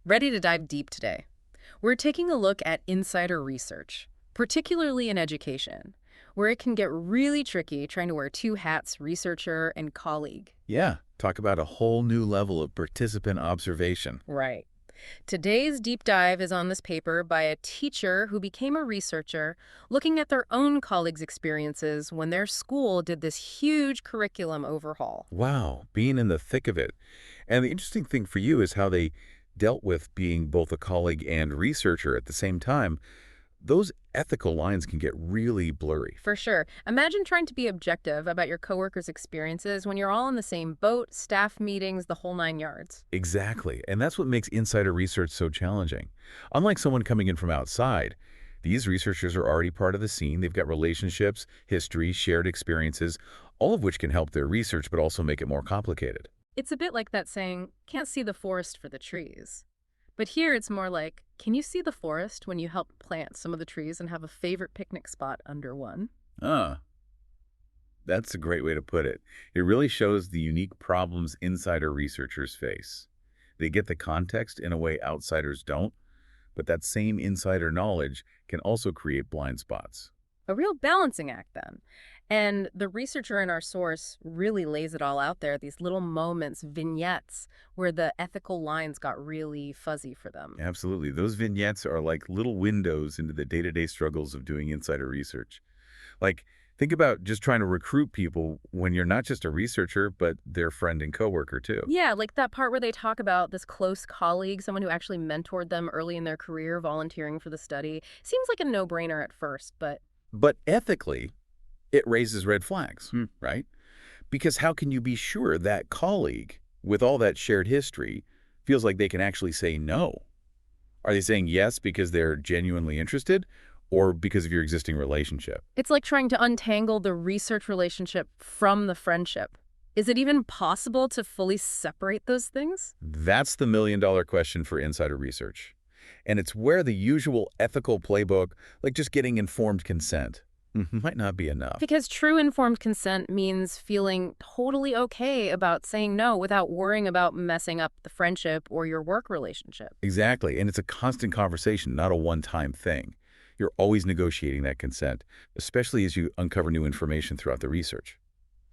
Ready to dive deep today? We're taking a look at insider research, particularly in education, where it can get really tricky trying to wear two hats, researcher and colleague. Yeah, talk about a whole new level of participant observation. Right. Today's deep dive is on this paper by a teacher who became a researcher, looking at their own colleagues' experiences when their school did this huge curriculum overhaul. Wow, being in the thick of it. And the interesting thing for you is how they dealt with being both a colleague and researcher at the same time. Those ethical lines can get really blurry. For sure. Imagine trying to be objective about your coworkers' experiences when you're all in the same boat, staff meetings, the whole nine yards. Exactly, and that's what makes insider research so challenging. Unlike someone coming in from outside, these researchers are already part of the scene. They've got relationships, history, shared experiences, all of which can help their research but also make it more complicated. It's a bit like that saying, can't see the forest for the trees. But here it's more like, can you see the forest when you help plant some of the trees and have a favorite picnic spot under one? Ah, that's a great way to put it. It really shows the unique problems insider researchers face. They get the context in a way outsiders don't, but that same insider knowledge can also create blind spots. A real balancing act, then. And the researcher in our source really lays it all out there, these little moments, vignettes, where the ethical lines got really fuzzy for them. Absolutely. Those vignettes are like little windows into the day-to-day struggles of doing insider research. Like, think about just trying to recruit people when you're not just a researcher, but their friend and coworker too. Yeah, like that part where they talk about this close colleague, someone who actually mentored them early in their career, volunteering for the study. Seems like a no-brainer at first, but But ethically, it raises red flags, right? Because how can you be sure that colleague, with all that shared history, feels like they can actually say no? Are they saying yes because they're genuinely interested or because of your existing relationship? it's like trying to untangle the research relationship from the friendship. Is it even possible to fully separate those things? That's the million-dollar question for insider research. And it's where the usual ethical playbook, like just getting informed consent, might not be enough. Because true informed consent means feeling totally okay about saying no without worrying about messing up the friendship or your work relationship. Exactly. And it's a constant conversation, not a one-time thing. You're always negotiating that consent, especially as you uncover new information throughout the research.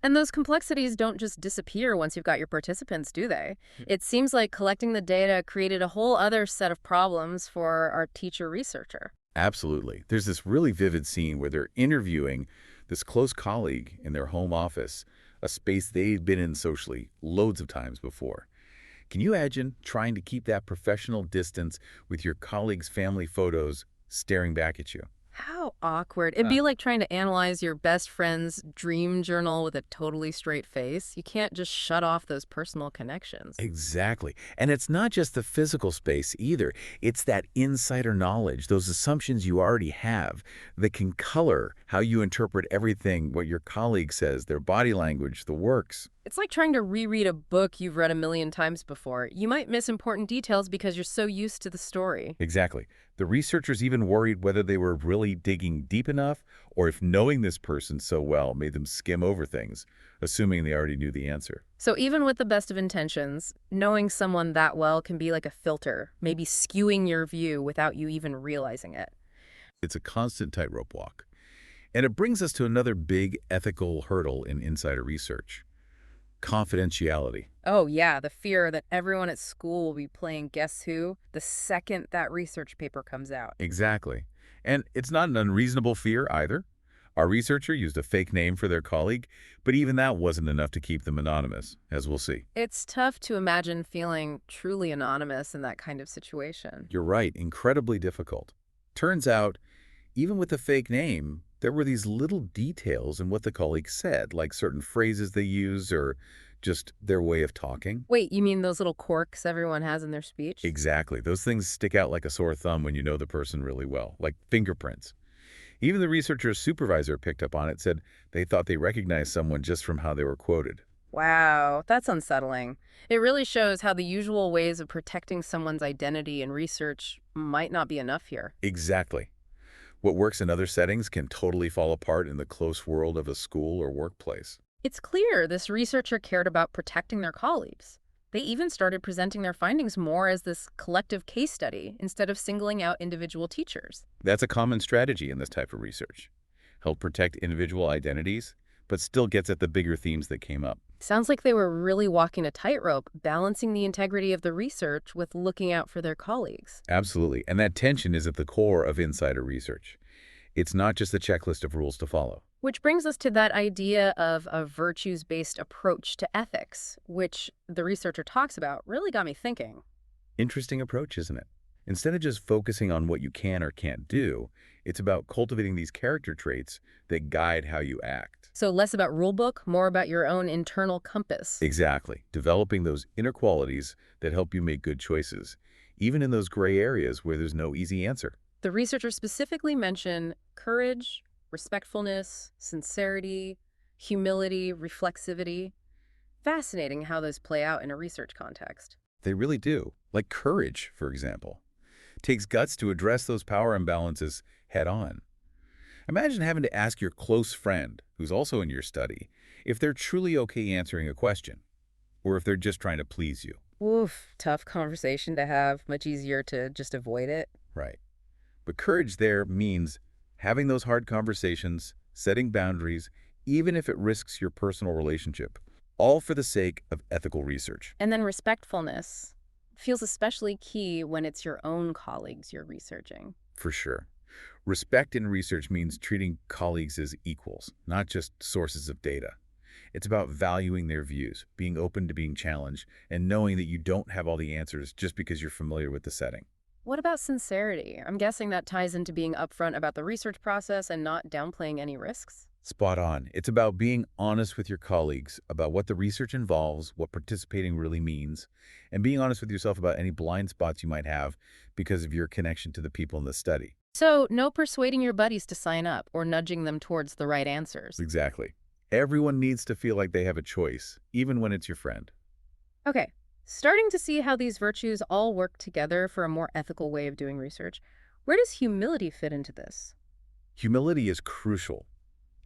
And those complexities don't just disappear once you've got your participants, do they? It seems like collecting the data created a whole other set of problems for our teacher researcher. Absolutely. There's this really vivid scene where they're interviewing this close colleague in their home office, a space they've been in socially loads of times before. Can you imagine trying to keep that professional distance with your colleague's family photos staring back at you? How awkward. It'd be like trying to analyze your best friend's dream journal with a totally straight face. You can't just shut off those personal connections. Exactly. And it's not just the physical space either. It's that insider knowledge, those assumptions you already have that can color how you interpret everything, what your colleague says, their body language, the works. It's like trying to reread a book you've read a million times before. You might miss important details because you're so used to the story. Exactly. The researchers even worried whether they were really digging deep enough or if knowing this person so well made them skim over things, assuming they already knew the answer. So even with the best of intentions, knowing someone that well can be like a filter, maybe skewing your view without you even realizing it. It's a constant tightrope walk. And it brings us to another big ethical hurdle in insider research: confidentiality. Oh yeah, the fear that everyone at school will be playing Guess Who the second that research paper comes out. Exactly. And it's not an unreasonable fear either. Our researcher used a fake name for their colleague, but even that wasn't enough to keep them anonymous, as we'll see. It's tough to imagine feeling truly anonymous in that kind of situation. You're right, incredibly difficult. Turns out, even with the fake name, there were these little details in what the colleague said, like certain phrases they used or just their way of talking. Wait, you mean those little quirks everyone has in their speech? Exactly. Those things stick out like a sore thumb when you know the person really well, like fingerprints. Even the researcher's supervisor picked up on it, said they thought they recognized someone just from how they were quoted. Wow, that's unsettling. It really shows how the usual ways of protecting someone's identity in research might not be enough here. Exactly. What works in other settings can totally fall apart in the close world of a school or workplace. It's clear this researcher cared about protecting their colleagues. They even started presenting their findings more as this collective case study instead of singling out individual teachers. That's a common strategy in this type of research. Help protect individual identities, but still gets at the bigger themes that came up. Sounds like they were really walking a tightrope, balancing the integrity of the research with looking out for their colleagues. Absolutely. And that tension is at the core of insider research. It's not just a checklist of rules to follow. Which brings us to that idea of a virtues-based approach to ethics, which the researcher talks about, really got me thinking. Interesting approach, isn't it? Instead of just focusing on what you can or can't do, it's about cultivating these character traits that guide how you act. So less about rulebook, more about your own internal compass. Exactly. Developing those inner qualities that help you make good choices, even in those gray areas where there's no easy answer. The researcher specifically mentioned courage, respectfulness, sincerity, humility, reflexivity. Fascinating how those play out in a research context. They really do. Like courage, for example. Takes guts to address those power imbalances head on. Imagine having to ask your close friend, who's also in your study, if they're truly okay answering a question, or if they're just trying to please you. Oof, tough conversation to have, much easier to just avoid it. Right. But courage there means having those hard conversations, setting boundaries, even if it risks your personal relationship, all for the sake of ethical research. And then respectfulness feels especially key when it's your own colleagues you're researching. For sure. Respect in research means treating colleagues as equals, not just sources of data. It's about valuing their views, being open to being challenged, and knowing that you don't have all the answers just because you're familiar with the setting. What about sincerity? I'm guessing that ties into being upfront about the research process and not downplaying any risks. Spot on. It's about being honest with your colleagues about what the research involves, what participating really means, and being honest with yourself about any blind spots you might have because of your connection to the people in the study. So, no persuading your buddies to sign up or nudging them towards the right answers. Exactly. Everyone needs to feel like they have a choice, even when it's your friend. Okay, starting to see how these virtues all work together for a more ethical way of doing research, where does humility fit into this? Humility is crucial.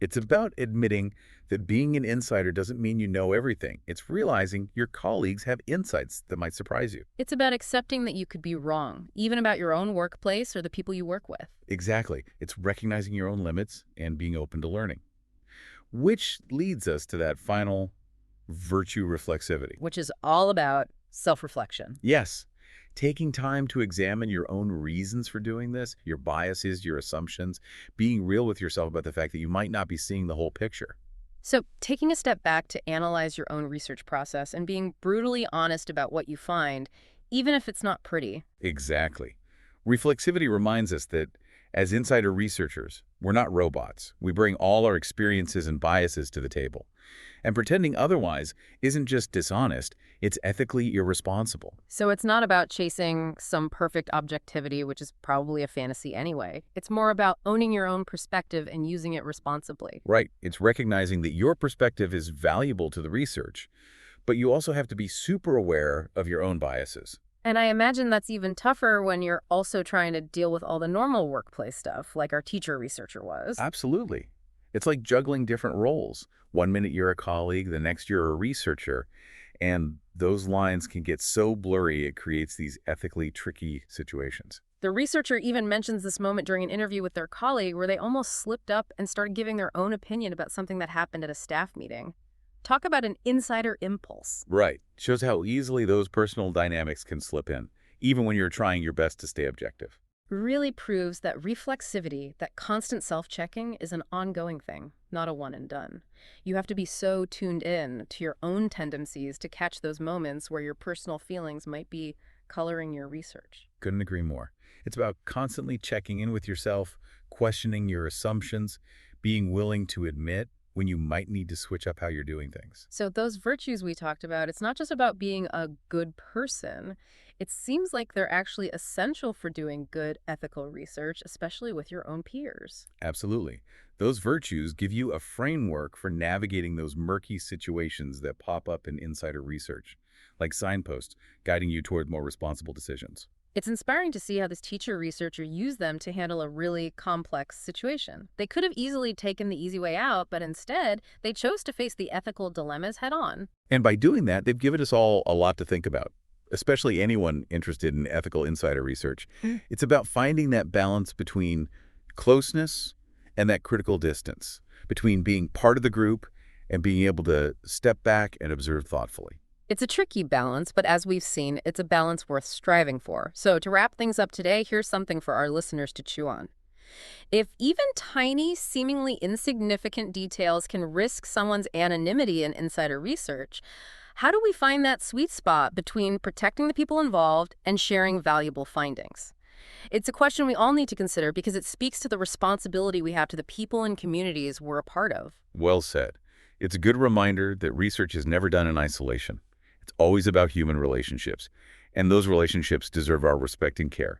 It's about admitting that being an insider doesn't mean you know everything. It's realizing your colleagues have insights that might surprise you. It's about accepting that you could be wrong, even about your own workplace or the people you work with. Exactly. It's recognizing your own limits and being open to learning. Which leads us to that final virtue reflexivity. Which is all about self-reflection. Yes, taking time to examine your own reasons for doing this, your biases, your assumptions, being real with yourself about the fact that you might not be seeing the whole picture. So, taking a step back to analyze your own research process and being brutally honest about what you find, even if it's not pretty. Exactly. Reflexivity reminds us that as insider researchers, we're not robots. We bring all our experiences and biases to the table. And pretending otherwise isn't just dishonest, it's ethically irresponsible. So it's not about chasing some perfect objectivity, which is probably a fantasy anyway. It's more about owning your own perspective and using it responsibly. Right. It's recognizing that your perspective is valuable to the research, but you also have to be super aware of your own biases. And I imagine that's even tougher when you're also trying to deal with all the normal workplace stuff, like our teacher researcher was. Absolutely. It's like juggling different roles. One minute you're a colleague, the next you're a researcher, and those lines can get so blurry it creates these ethically tricky situations. The researcher even mentions this moment during an interview with their colleague where they almost slipped up and started giving their own opinion about something that happened at a staff meeting. Talk about an insider impulse. Right. Shows how easily those personal dynamics can slip in, even when you're trying your best to stay objective. Really proves that reflexivity, that constant self-checking, is an ongoing thing, not a one and done. You have to be so tuned in to your own tendencies to catch those moments where your personal feelings might be coloring your research. Couldn't agree more. It's about constantly checking in with yourself, questioning your assumptions, being willing to admit when you might need to switch up how you're doing things. So those virtues we talked about, it's not just about being a good person. It seems like they're actually essential for doing good ethical research, especially with your own peers. Absolutely. Those virtues give you a framework for navigating those murky situations that pop up in insider research, like signposts guiding you toward more responsible decisions. It's inspiring to see how this teacher researcher used them to handle a really complex situation. They could have easily taken the easy way out, but instead, they chose to face the ethical dilemmas head on. And by doing that, they've given us all a lot to think about, especially anyone interested in ethical insider research. It's about finding that balance between closeness and that critical distance, between being part of the group and being able to step back and observe thoughtfully. It's a tricky balance, but as we've seen, it's a balance worth striving for. So, to wrap things up today, here's something for our listeners to chew on. If even tiny, seemingly insignificant details can risk someone's anonymity in insider research, how do we find that sweet spot between protecting the people involved and sharing valuable findings? It's a question we all need to consider because it speaks to the responsibility we have to the people and communities we're a part of. Well said. It's a good reminder that research is never done in isolation. It's always about human relationships, and those relationships deserve our respect and care.